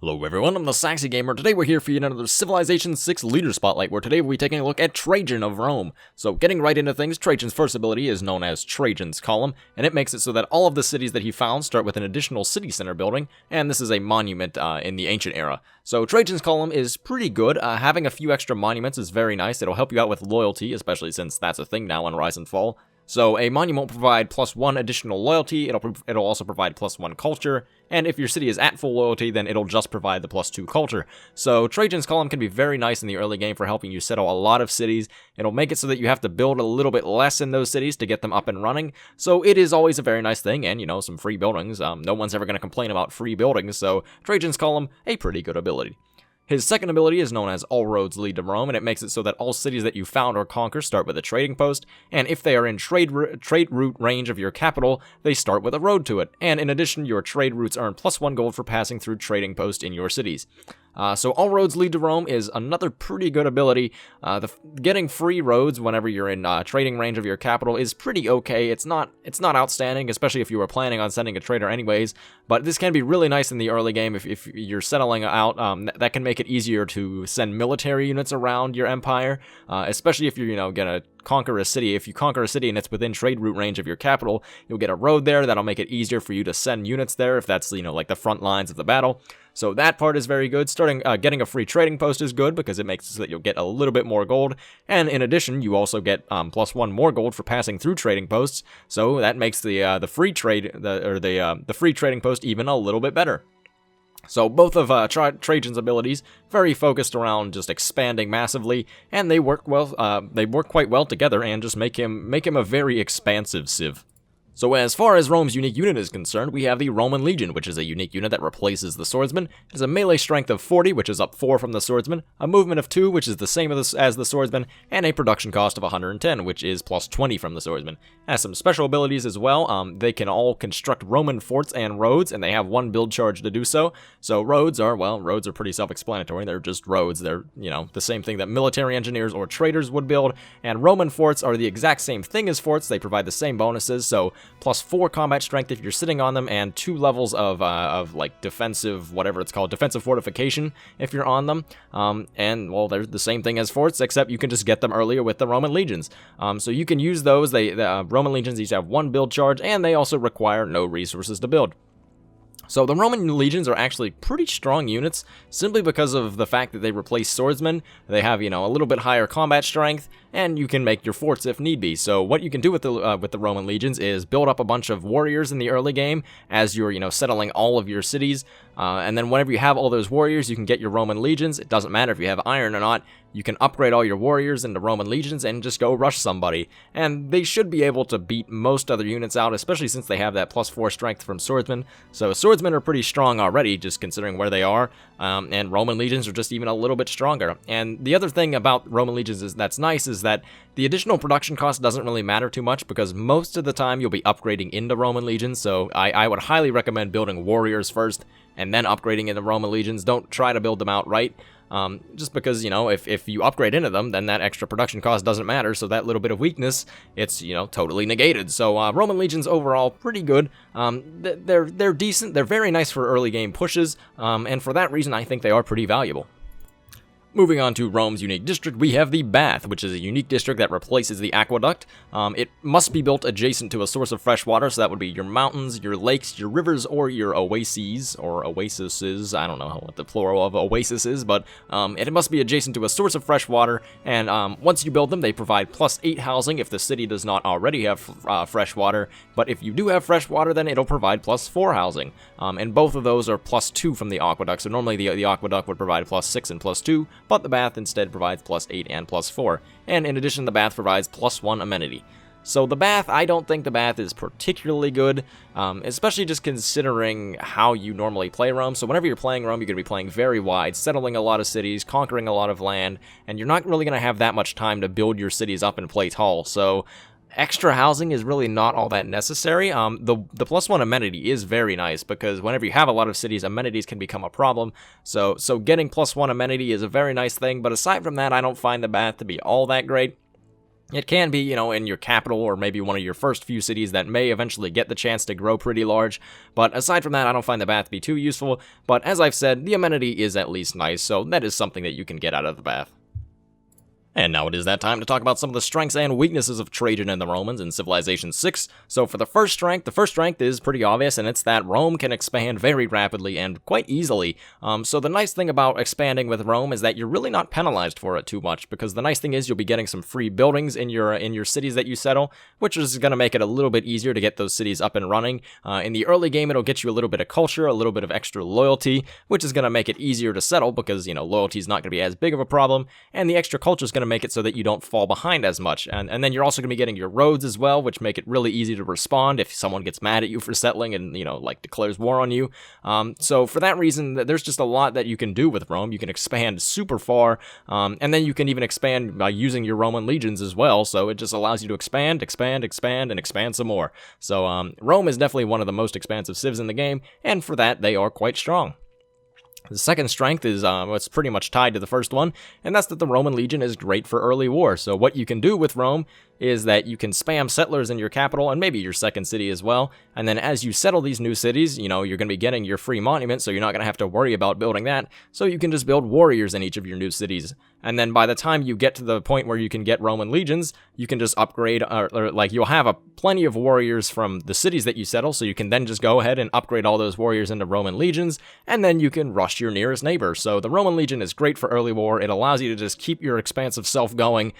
Hello everyone, I'm the Saxy Gamer. Today we're here for yet another Civilization 6 Leader Spotlight, where today we'll be taking a look at Trajan of Rome. So getting right into things, Trajan's first ability is known as Trajan's Column, and it makes it so that all of the cities that he found start with an additional city center building, and this is a monument in the ancient era. So Trajan's Column is pretty good. Having a few extra monuments is very nice. It'll help you out with loyalty, especially since that's a thing now in Rise and Fall. So a monument will provide +1 additional loyalty, it'll also provide +1 culture, and if your city is at full loyalty, then it'll just provide the +2 culture. So Trajan's Column can be very nice in the early game for helping you settle a lot of cities. It'll make it so that you have to build a little bit less in those cities to get them up and running, so it is always a very nice thing, and some free buildings. No one's ever going to complain about free buildings, so Trajan's Column, a pretty good ability. His second ability is known as All Roads Lead to Rome, and it makes it so that all cities that you found or conquer start with a trading post, and if they are in trade route range of your capital, they start with a road to it. And in addition, your trade routes earn +1 gold for passing through trading posts in your cities. So All Roads Lead to Rome is another pretty good ability. Getting free roads whenever you're in trading range of your capital is pretty okay. It's not outstanding, especially if you were planning on sending a trader anyways, but this can be really nice in the early game if you're settling out. That can make it easier to send military units around your empire, especially if you're gonna conquer a city. If you conquer a city and it's within trade route range of your capital, you'll get a road there that'll make it easier for you to send units there if that's like the front lines of the battle. So that part is very good. Getting a free trading post is good because it makes it so that you'll get a little bit more gold, and in addition, you also get +1 more gold for passing through trading posts. So that makes the free trading post even a little bit better. So both of Trajan's abilities very focused around just expanding massively, and they work well. They work quite well together, and just make him a very expansive civ. So as far as Rome's unique unit is concerned, we have the Roman Legion, which is a unique unit that replaces the Swordsman. It has a melee strength of 40, which is up 4 from the Swordsman, a movement of 2, which is the same as the Swordsman, and a production cost of 110, which is +20 from the Swordsman. It has some special abilities as well. They can all construct Roman forts and roads, and they have 1 build charge to do so. So roads are pretty self-explanatory. They're just roads. They're, the same thing that military engineers or traders would build, and Roman forts are the exact same thing as forts. They provide the same bonuses, so +4 combat strength if you're sitting on them, and 2 levels of defensive, whatever it's called, defensive fortification if you're on them. They're the same thing as forts, except you can just get them earlier with the Roman legions. So you can use those. The Roman legions each have 1 build charge, and they also require no resources to build. So the Roman legions are actually pretty strong units, simply because of the fact that they replace swordsmen. They have, a little bit higher combat strength, and you can make your forts if need be. So what you can do with the Roman legions is build up a bunch of warriors in the early game as you're, settling all of your cities. And then whenever you have all those warriors, you can get your Roman legions. It doesn't matter if you have iron or not. You can upgrade all your warriors into Roman legions and just go rush somebody. And they should be able to beat most other units out, especially since they have that +4 strength from swordsmen. So swordsmen are pretty strong already, just considering where they are. And Roman legions are just even a little bit stronger. And the other thing about Roman legions that's nice is that the additional production cost doesn't really matter too much, because most of the time you'll be upgrading into Roman legions. So I would highly recommend building warriors first and then upgrading into Roman legions. Don't try to build them outright. Just because, if you upgrade into them, then that extra production cost doesn't matter, so that little bit of weakness, it's, totally negated. So, Roman legions overall, pretty good. They're decent, they're very nice for early game pushes, and for that reason, I think they are pretty valuable. Moving on to Rome's unique district, we have the Bath, which is a unique district that replaces the aqueduct. It must be built adjacent to a source of fresh water, so that would be your mountains, your lakes, your rivers, or your oases, or oases. I don't know what the plural of oasis is, but it must be adjacent to a source of fresh water, and once you build them, they provide +8 housing if the city does not already have fresh water, but if you do have fresh water, then it'll provide +4 housing, and both of those are +2 from the aqueduct. So normally the aqueduct would provide +6 and +2, but the Bath instead provides +8 and +4, and in addition the Bath provides +1 amenity. So the Bath, I don't think the Bath is particularly good, especially just considering how you normally play Rome. So whenever you're playing Rome, you're going to be playing very wide, settling a lot of cities, conquering a lot of land, and you're not really going to have that much time to build your cities up and play tall. So extra housing is really not all that necessary. The +1 amenity is very nice, because whenever you have a lot of cities, amenities can become a problem. So getting +1 amenity is a very nice thing, but aside from that, I don't find the Bath to be all that great. It can be, in your capital or maybe one of your first few cities that may eventually get the chance to grow pretty large. But aside from that, I don't find the bath to be too useful. But as I've said, the amenity is at least nice, so that is something that you can get out of the bath. And now it is that time to talk about some of the strengths and weaknesses of Trajan and the Romans in Civilization 6. So for the first strength is pretty obvious, and it's that Rome can expand very rapidly and quite easily. So the nice thing about expanding with Rome is that you're really not penalized for it too much, because the nice thing is you'll be getting some free buildings in your cities that you settle, which is going to make it a little bit easier to get those cities up and running. In the early game, it'll get you a little bit of culture, a little bit of extra loyalty, which is going to make it easier to settle because, loyalty is not going to be as big of a problem, and the extra culture is going to make it so that you don't fall behind as much. And then you're also going to be getting your roads as well, which make it really easy to respond if someone gets mad at you for settling and, declares war on you. So for that reason, there's just a lot that you can do with Rome. You can expand super far, and then you can even expand by using your Roman legions as well. So it just allows you to expand, and expand some more. So Rome is definitely one of the most expansive civs in the game, and for that, they are quite strong. The second strength is what's pretty much tied to the first one, and that's that the Roman legion is great for early war. So what you can do with Rome is that you can spam settlers in your capital and maybe your second city as well, and then as you settle these new cities, you're going to be getting your free monument, so you're not going to have to worry about building that, so you can just build warriors in each of your new cities. And then by the time you get to the point where you can get Roman legions, you can just upgrade, or you'll have plenty of warriors from the cities that you settle, so you can then just go ahead and upgrade all those warriors into Roman legions, and then you can rush your nearest neighbor. So the Roman legion is great for early war. It allows you to just keep your expansive self going,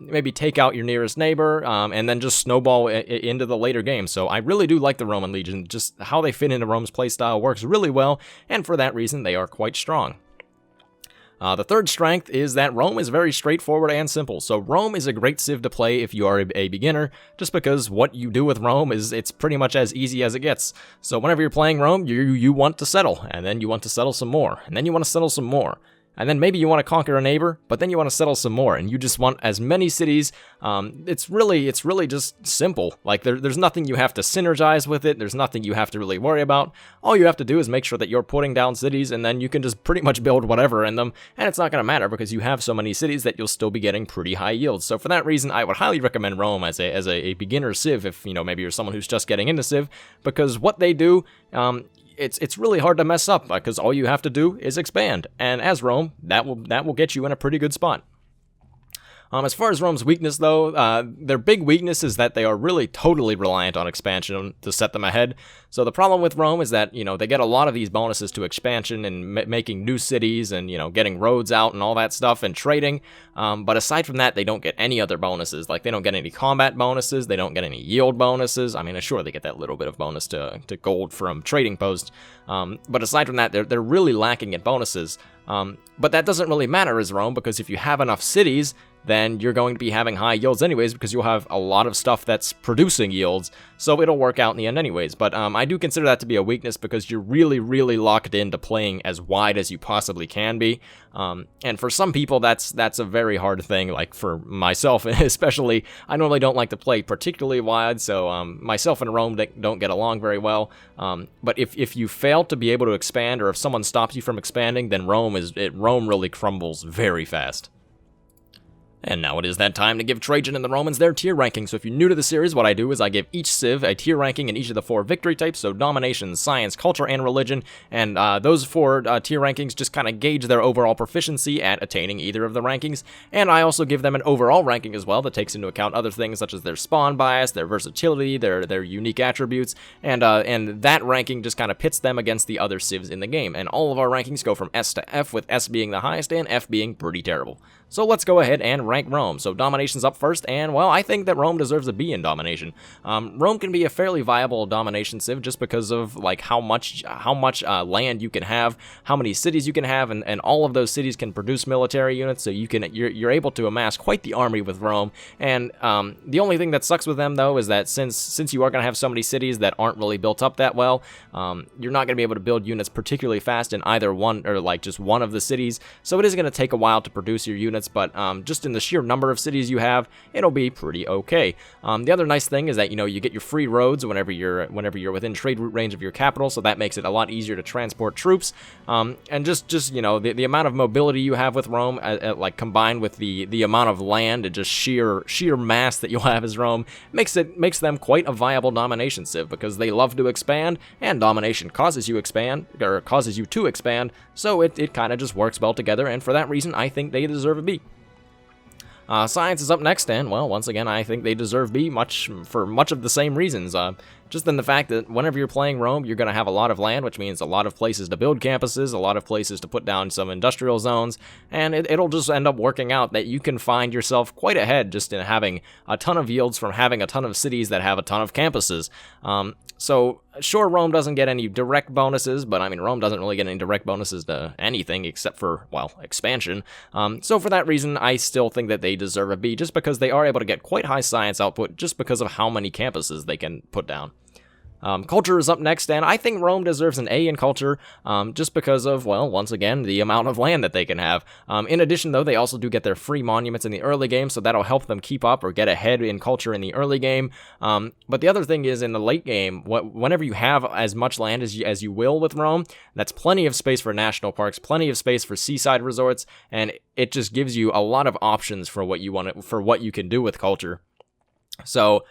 maybe take out your nearest neighbor, and then just snowball into the later game. So I really do like the Roman legion. Just how they fit into Rome's playstyle works really well, and for that reason, they are quite strong. The third strength is that Rome is very straightforward and simple. So Rome is a great civ to play if you are a beginner, just because what you do with Rome it's pretty much as easy as it gets. So whenever you're playing Rome, you want to settle, and then you want to settle some more, and then you want to settle some more. And then maybe you want to conquer a neighbor, but then you want to settle some more, and you just want as many cities. It's really just simple. Like there's nothing you have to synergize with it. There's nothing you have to really worry about. All you have to do is make sure that you're putting down cities, and then you can just pretty much build whatever in them, and it's not going to matter because you have so many cities that you'll still be getting pretty high yields. So for that reason, I would highly recommend Rome as a beginner civ if maybe you're someone who's just getting into civ, because what they do. It's really hard to mess up because all you have to do is expand, and as Rome, that will get you in a pretty good spot. As far as Rome's weakness, though, their big weakness is that they are really totally reliant on expansion to set them ahead. So the problem with Rome is that, they get a lot of these bonuses to expansion and making new cities and, getting roads out and all that stuff and trading. But aside from that, they don't get any other bonuses. Like, they don't get any combat bonuses. They don't get any yield bonuses. I mean, sure, they get that little bit of bonus to gold from trading posts. But aside from that, they're really lacking in bonuses. But that doesn't really matter as Rome, because if you have enough cities, then you're going to be having high yields anyways, because you'll have a lot of stuff that's producing yields, so it'll work out in the end anyways. But I do consider that to be a weakness, because you're really, really locked into playing as wide as you possibly can be. And for some people, that's a very hard thing. Like for myself, especially, I normally don't like to play particularly wide, so myself and Rome don't get along very well. But if you fail to be able to expand, or if someone stops you from expanding, then Rome really crumbles very fast. And now it is that time to give Trajan and the Romans their tier ranking. So if you're new to the series, what I do is I give each civ a tier ranking in each of the 4 victory types, so domination, science, culture, and religion, and those 4 tier rankings just kind of gauge their overall proficiency at attaining either of the rankings. And I also give them an overall ranking as well that takes into account other things such as their spawn bias, their versatility, their unique attributes, and that ranking just kind of pits them against the other civs in the game. And all of our rankings go from S to F, with S being the highest and F being pretty terrible. So let's go ahead and rank Rome. So domination's up first, and well, I think that Rome deserves a B in domination. Rome can be a fairly viable domination civ just because of like how much land you can have, how many cities you can have, and all of those cities can produce military units. So you're able to amass quite the army with Rome. And the only thing that sucks with them though is that since you are going to have so many cities that aren't really built up that well, you're not going to be able to build units particularly fast in either one or like just one of the cities. So it is going to take a while to produce your units. But just in the sheer number of cities you have, it'll be pretty okay. The other nice thing is that, you get your free roads whenever you're within trade route range of your capital, so that makes it a lot easier to transport troops. And just the amount of mobility you have with Rome, like combined with the amount of land and just sheer mass that you'll have as Rome, makes them quite a viable domination civ, because they love to expand, and domination causes you to expand, so it kind of just works well together, and for that reason, I think they deserve a B. Science is up next, and, well, once again, I think they deserve B for much of the same reasons. Just in the fact that whenever you're playing Rome, you're going to have a lot of land, which means a lot of places to build campuses, a lot of places to put down some industrial zones, and it'll just end up working out that you can find yourself quite ahead just in having a ton of yields from having a ton of cities that have a ton of campuses. So, sure, Rome doesn't get any direct bonuses, but, Rome doesn't really get any direct bonuses to anything except for, well, expansion. So for that reason, I still think that they deserve a B, just because they are able to get quite high science output just because of how many campuses they can put down. Culture is up next, and I think Rome deserves an A in culture, just because of, well, once again, the amount of land that they can have. In addition, though, they also do get their free monuments in the early game, so that'll help them keep up or get ahead in culture in the early game. But the other thing is, in the late game, whenever you have as much land as you will with Rome, that's plenty of space for national parks, plenty of space for seaside resorts, and it just gives you a lot of options for what you can do with culture. So,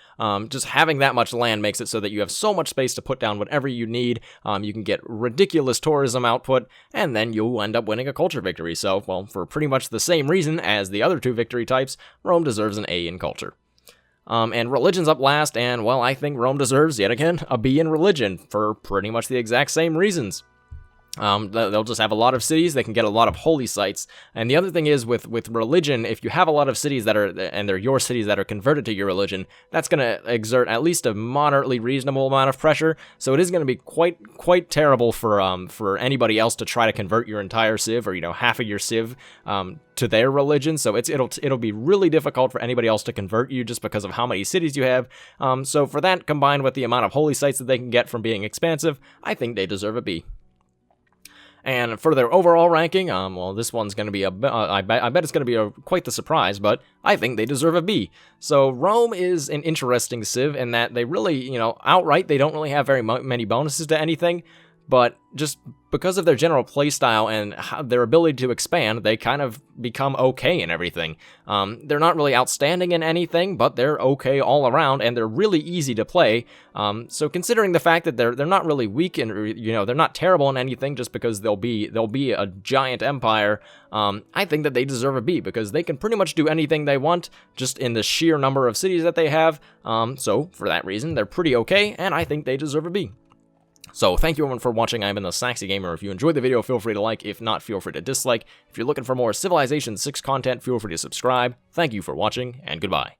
just having that much land makes it so that you have so much space to put down whatever you need. You can get ridiculous tourism output, and then you'll end up winning a culture victory. So, well, for pretty much the same reason as the other two victory types, Rome deserves an A in culture. And religion's up last, and, well, I think Rome deserves, yet again, a B in religion for pretty much the exact same reasons. They'll just have a lot of cities, they can get a lot of holy sites, and the other thing is with religion, if you have a lot of cities and they're your cities that are converted to your religion, that's going to exert at least a moderately reasonable amount of pressure, so it is going to be quite terrible for anybody else to try to convert your entire civ, or, half of your civ, to their religion, so it'll be really difficult for anybody else to convert you just because of how many cities you have, so for that, combined with the amount of holy sites that they can get from being expansive, I think they deserve a B. And for their overall ranking, well, this one's going to be I bet it's going to be quite the surprise, but I think they deserve a B. So Rome is an interesting civ in that they really, outright, they don't really have very many bonuses to anything, but just because of their general playstyle and their ability to expand, they kind of become okay in everything. They're not really outstanding in anything, but they're okay all around, and they're really easy to play. So considering the fact that they're not really weak and they're not terrible in anything, just because they'll be a giant empire, I think that they deserve a B because they can pretty much do anything they want, just in the sheer number of cities that they have. So for that reason, they're pretty okay, and I think they deserve a B. So, thank you everyone for watching. I've been the Saxy Gamer. If you enjoyed the video, feel free to like. If not, feel free to dislike. If you're looking for more Civilization 6 content, feel free to subscribe. Thank you for watching, and goodbye.